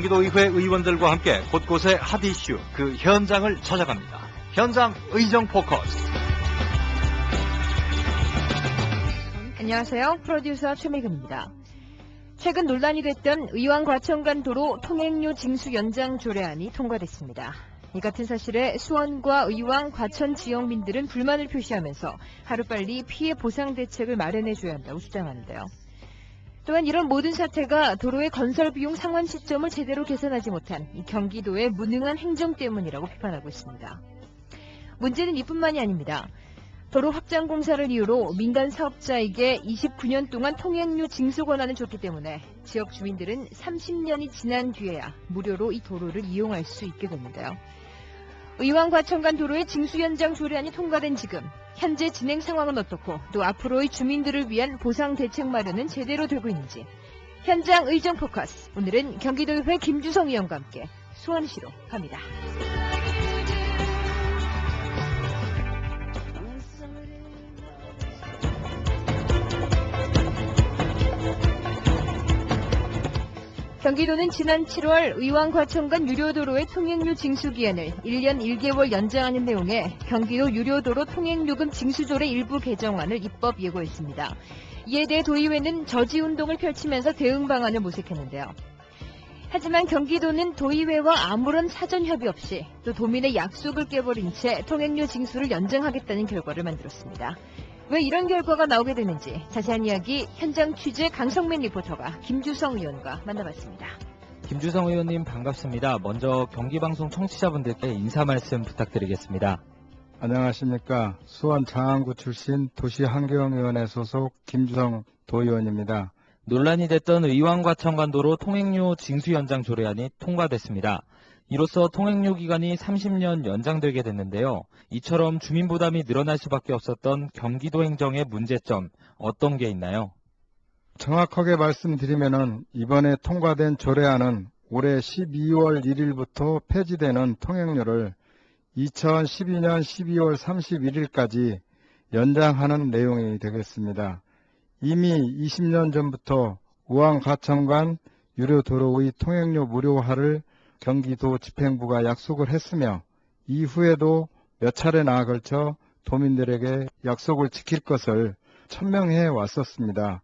경기도의회 의원들과 함께 곳곳의 핫 이슈, 그 현장을 찾아갑니다. 현장 의정 포커스. 안녕하세요. 프로듀서 최미근입니다. 최근 논란이 됐던 의왕과천 도로 통행료 징수 연장 조례안이 통과됐습니다. 이 같은 사실에 수원과 의왕, 과천 지역민들은 불만을 표시하면서 하루빨리 피해 보상 대책을 마련해줘야 한다고 주장하는데요. 또한 이런 모든 사태가 도로의 건설 비용 상환 시점을 제대로 계산하지 못한 이 경기도의 무능한 행정 때문이라고 비판하고 있습니다. 문제는 이뿐만이 아닙니다. 도로 확장 공사를 이유로 민간 사업자에게 29년 동안 통행료 징수 권한을 줬기 때문에 지역 주민들은 30년이 지난 뒤에야 무료로 이 도로를 이용할 수 있게 됐는데요. 의왕 과천 간 도로의 징수 연장 조례안이 통과된 지금 현재 진행 상황은 어떻고 또 앞으로의 주민들을 위한 보상 대책 마련은 제대로 되고 있는지 현장 의정 포커스. 오늘은 경기도의회 김주성 의원과 함께 수원시로 갑니다. 경기도는 지난 7월 의왕 과천 간 유료도로의 통행료 징수 기한을 1년 1개월 연장하는 내용의 경기도 유료도로 통행요금 징수조례 일부 개정안을 입법 예고했습니다. 이에 대해 도의회는 저지운동을 펼치면서 대응 방안을 모색했는데요. 하지만 경기도는 도의회와 아무런 사전 협의 없이 또 도민의 약속을 깨버린 채 통행료 징수를 연장하겠다는 결과를 만들었습니다. 왜 이런 결과가 나오게 되는지 자세한 이야기 현장 취재 강성민 리포터가 김주성 의원과 만나봤습니다. 김주성 의원님 반갑습니다. 먼저 경기방송 청취자분들께 인사 말씀 부탁드리겠습니다. 안녕하십니까. 수원 장안구 출신 도시환경위원회 소속 김주성 도의원입니다. 논란이 됐던 의왕과천간도로 통행료 징수 연장 조례안이 통과됐습니다. 이로써 통행료 기간이 30년 연장되게 됐는데요. 이처럼 주민 부담이 늘어날 수밖에 없었던 경기도 행정의 문제점, 어떤 게 있나요? 정확하게 말씀드리면은 이번에 통과된 조례안은 올해 12월 1일부터 폐지되는 통행료를 2012년 12월 31일까지 연장하는 내용이 되겠습니다. 이미 20년 전부터 의왕 과천 간 유료도로의 통행료 무료화를 경기도 집행부가 약속을 했으며 이후에도 몇 차례나 걸쳐 도민들에게 약속을 지킬 것을 천명해 왔었습니다.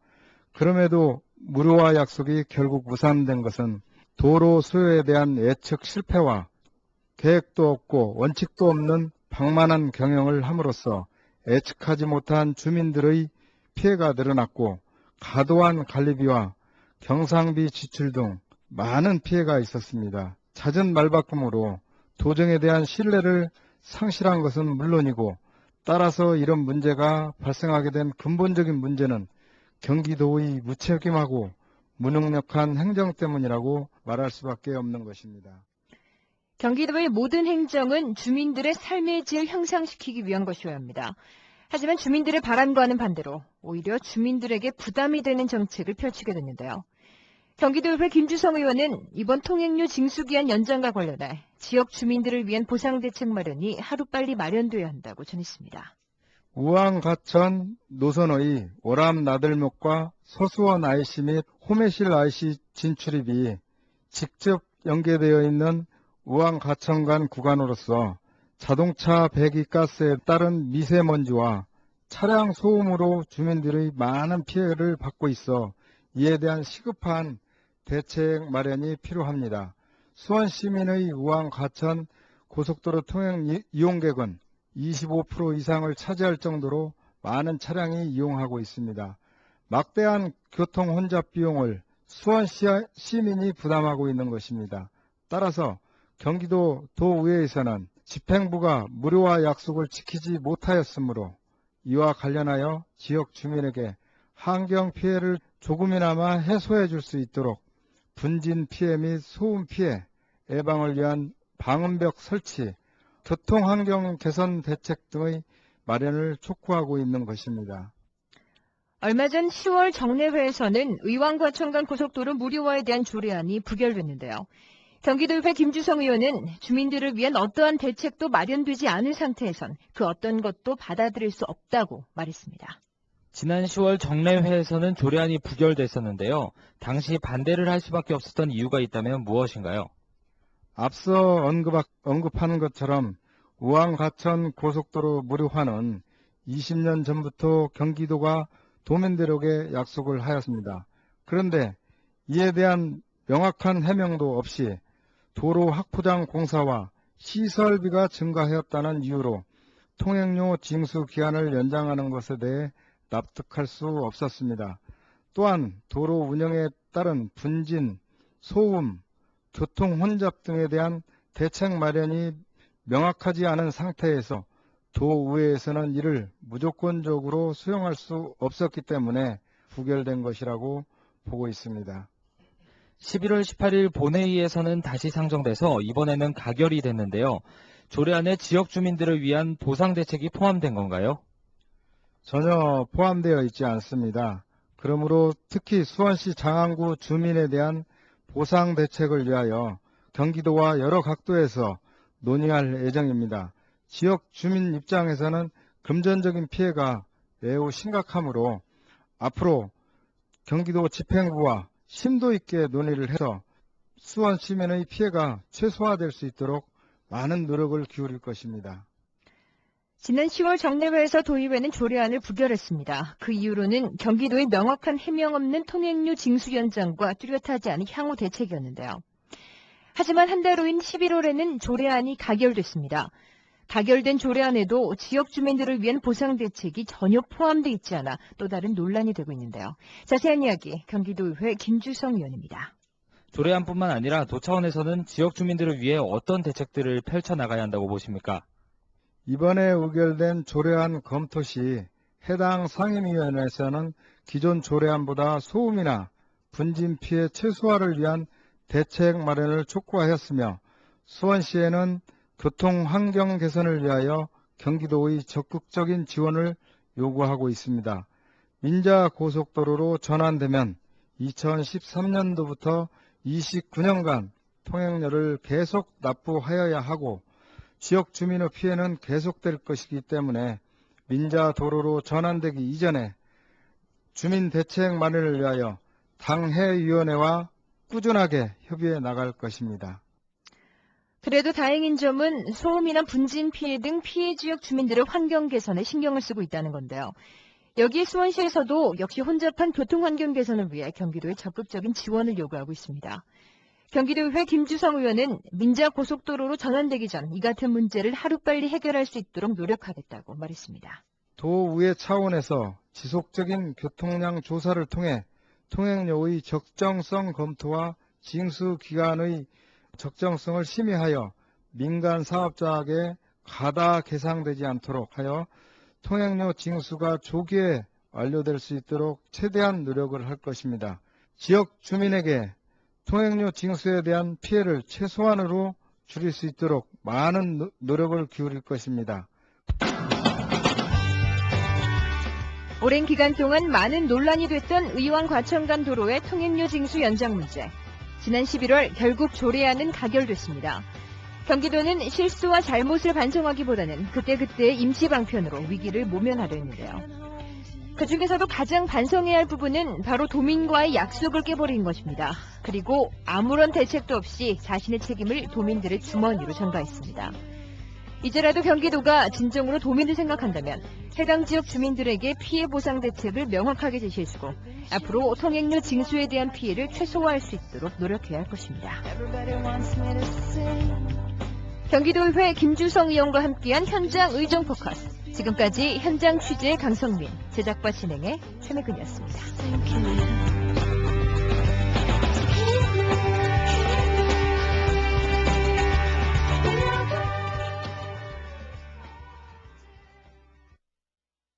그럼에도 무료화 약속이 결국 무산된 것은 도로 수요에 대한 예측 실패와 계획도 없고 원칙도 없는 방만한 경영을 함으로써 예측하지 못한 주민들의 피해가 늘어났고 과도한 관리비와 경상비 지출 등 많은 피해가 있었습니다. 잦은 말바꿈으로 도정에 대한 신뢰를 상실한 것은 물론이고 따라서 이런 문제가 발생하게 된 근본적인 문제는 경기도의 무책임하고 무능력한 행정 때문이라고 말할 수밖에 없는 것입니다. 경기도의 모든 행정은 주민들의 삶의 질 향상시키기 위한 것이어야 합니다. 하지만 주민들의 바람과는 반대로 오히려 주민들에게 부담이 되는 정책을 펼치게 됐는데요. 경기도의회 김주성 의원은 이번 통행료 징수기한 연장과 관련해 지역 주민들을 위한 보상대책 마련이 하루빨리 마련돼야 한다고 전했습니다. 의왕 과천 노선의 오람 나들목과 서수원 IC 및 호매실 IC 진출입이 직접 연계되어 있는 의왕 과천 간 구간으로서 자동차 배기가스에 따른 미세먼지와 차량 소음으로 주민들의 많은 피해를 받고 있어 이에 대한 시급한 대책 마련이 필요합니다. 수원 시민의 의왕 과천 고속도로 통행 이용객은 25% 이상을 차지할 정도로 많은 차량이 이용하고 있습니다. 막대한 교통 혼잡 비용을 수원 시민이 부담하고 있는 것입니다. 따라서 경기도 도의회에서는 집행부가 무료화 약속을 지키지 못하였으므로 이와 관련하여 지역 주민에게 환경 피해를 조금이나마 해소해 줄 수 있도록 분진 피해 및 소음 피해 예방을 위한 방음벽 설치, 교통환경 개선 대책 등의 마련을 촉구하고 있는 것입니다. 얼마 전 10월 정례회에서는 의왕 과천 간 고속도로 무료화에 대한 조례안이 부결됐는데요. 경기도의회 김주성 의원은 주민들을 위한 어떠한 대책도 마련되지 않은 상태에선 그 어떤 것도 받아들일 수 없다고 말했습니다. 지난 10월 정례회에서는 조례안이 부결됐었는데요. 당시 반대를 할 수밖에 없었던 이유가 있다면 무엇인가요? 앞서 언급한 것처럼 우왕-과천 고속도로 무료화는 20년 전부터 경기도가 도민들에게 약속을 하였습니다. 그런데 이에 대한 명확한 해명도 없이 도로 확포장 공사와 시설비가 증가하였다는 이유로 통행료 징수 기한을 연장하는 것에 대해 납득할 수 없었습니다. 또한 도로 운영에 따른 분진, 소음, 교통 혼잡 등에 대한 대책 마련이 명확하지 않은 상태에서 도의회에서는 이를 무조건적으로 수용할 수 없었기 때문에 부결된 것이라고 보고 있습니다. 11월 18일 본회의에서는 다시 상정돼서 이번에는 가결이 됐는데요. 조례안에 지역 주민들을 위한 보상 대책이 포함된 건가요? 전혀 포함되어 있지 않습니다. 그러므로 특히 수원시 장안구 주민에 대한 보상 대책을 위하여 경기도와 여러 각도에서 논의할 예정입니다. 지역 주민 입장에서는 금전적인 피해가 매우 심각하므로 앞으로 경기도 집행부와 심도 있게 논의를 해서 수원 시민의 피해가 최소화될 수 있도록 많은 노력을 기울일 것입니다. 지난 10월 정례회에서 도의회는 조례안을 부결했습니다. 그 이유로는 경기도의 명확한 해명 없는 통행료 징수 연장과 뚜렷하지 않은 향후 대책이었는데요. 하지만 한 달 후인 11월에는 조례안이 가결됐습니다. 가결된 조례안에도 지역 주민들을 위한 보상 대책이 전혀 포함되어 있지 않아 또 다른 논란이 되고 있는데요. 자세한 이야기 경기도의회 김주성 의원입니다. 조례안뿐만 아니라 도 차원에서는 지역 주민들을 위해 어떤 대책들을 펼쳐나가야 한다고 보십니까? 이번에 의결된 조례안 검토 시 해당 상임위원회에서는 기존 조례안보다 소음이나 분진 피해 최소화를 위한 대책 마련을 촉구하였으며 수원시에는 교통 환경 개선을 위하여 경기도의 적극적인 지원을 요구하고 있습니다. 민자 고속도로로 전환되면 2013년도부터 29년간 통행료를 계속 납부하여야 하고 지역 주민의 피해는 계속될 것이기 때문에 민자 도로로 전환되기 이전에 주민 대책 마련을 위하여 당해위원회와 꾸준하게 협의해 나갈 것입니다. 그래도 다행인 점은 소음이나 분진 피해 등 피해 지역 주민들의 환경 개선에 신경을 쓰고 있다는 건데요. 여기에 수원시에서도 역시 혼잡한 교통 환경 개선을 위해 경기도에 적극적인 지원을 요구하고 있습니다. 경기도의회 김주성 의원은 민자 고속도로로 전환되기 전 이 같은 문제를 하루빨리 해결할 수 있도록 노력하겠다고 말했습니다. 도의회 차원에서 지속적인 교통량 조사를 통해 통행료의 적정성 검토와 징수 기간의 적정성을 심의하여 민간 사업자에게 가다 계상되지 않도록 하여 통행료 징수가 조기에 완료될 수 있도록 최대한 노력을 할 것입니다. 지역 주민에게 통행료 징수에 대한 피해를 최소한으로 줄일 수 있도록 많은 노력을 기울일 것입니다. 오랜 기간 동안 많은 논란이 됐던 의왕 과천간 도로의 통행료 징수 연장 문제. 지난 11월 결국 조례안은 가결됐습니다. 경기도는 실수와 잘못을 반성하기보다는 그때그때의 임시 방편으로 위기를 모면하려 했는데요. 그중에서도 가장 반성해야 할 부분은 바로 도민과의 약속을 깨버린 것입니다. 그리고 아무런 대책도 없이 자신의 책임을 도민들의 주머니로 전가했습니다. 이제라도 경기도가 진정으로 도민을 생각한다면 해당 지역 주민들에게 피해 보상 대책을 명확하게 제시해주고 앞으로 통행료 징수에 대한 피해를 최소화할 수 있도록 노력해야 할 것입니다. 경기도의회 김주성 의원과 함께한 현장 의정 포커스. 지금까지 현장 취재 강성민, 제작과 진행의 최매근이었습니다.